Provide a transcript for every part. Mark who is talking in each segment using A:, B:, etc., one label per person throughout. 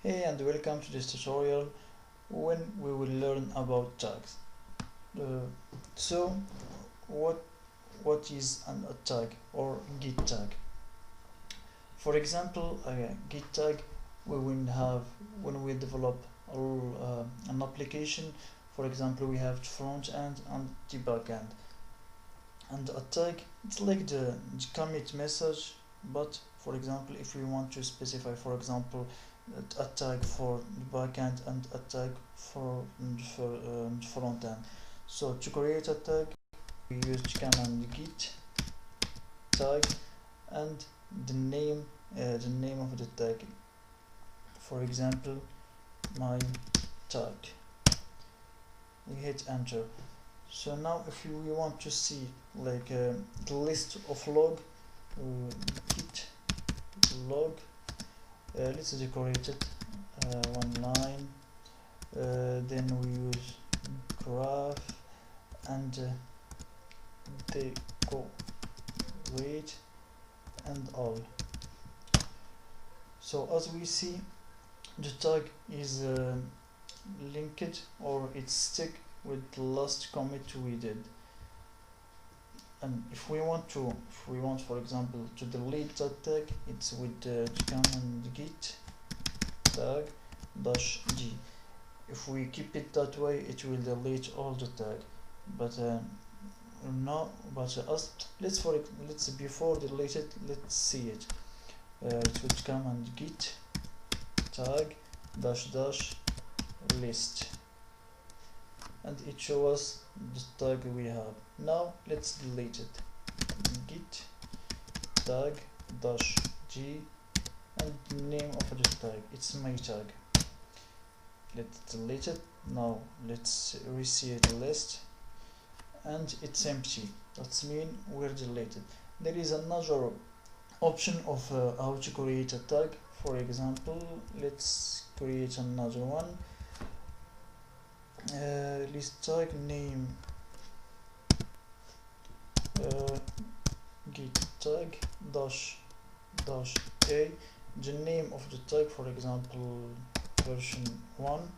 A: Hey and welcome to this tutorial when we will learn about tags. So what is a tag or git tag? For example, a git tag we will have when we develop an application. For example, we have front end and the back end. And a tag, it's like the commit message, but for example, if we want to specify, for example, a tag for the backend and a tag for front end. So to create a tag, we use command git tag and the name of the tag. For example, my tag. We hit enter. So now if we want to see like the list of log, git log, let's decorate it, one line, then we use graph and decorate and all. So as we see, the tag is linked, or it's stick with the last commit we did. And if we want for example to delete that tag, it's with the command git tag dash g. If we keep it that way, it will delete all the tag. But let's before delete it, let's see it. It's with command git tag dash dash list, and it shows us the tag we have. Now let's delete it. Git tag dash g and the name of the tag, it's my tag. Let's delete it. Now let's reset the list and it's empty. That's mean we're deleted. There is another option of how to create a tag. For example, let's create another one. List tag name, git tag dash a, the name of the tag, for example version 1,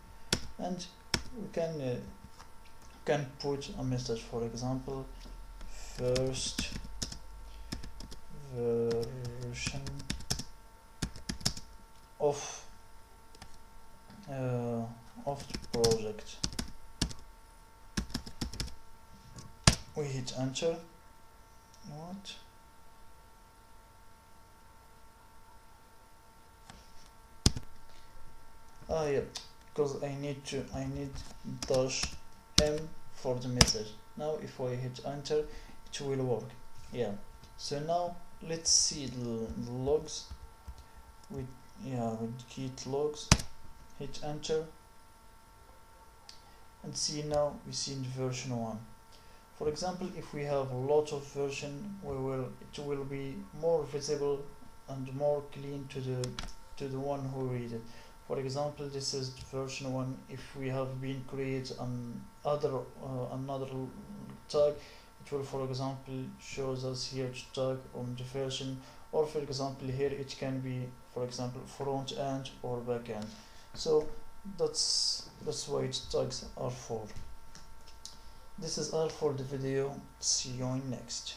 A: and we can put a message, for example first version of the project. We hit enter. What? Yeah, because I need dash m for the message. Now if I hit enter, it will work. Yeah. So now let's see the logs with git logs. Hit enter and see, now we see in version 1. For example, if we have a lot of version, it will be more visible and more clean to the one who read it. For example, this is version 1. If we have been create another tag, it will, for example, shows us here the tag on the version, or for example here it can be, for example, front end or back end. So that's what tags are for. This is all for the video. See you in next.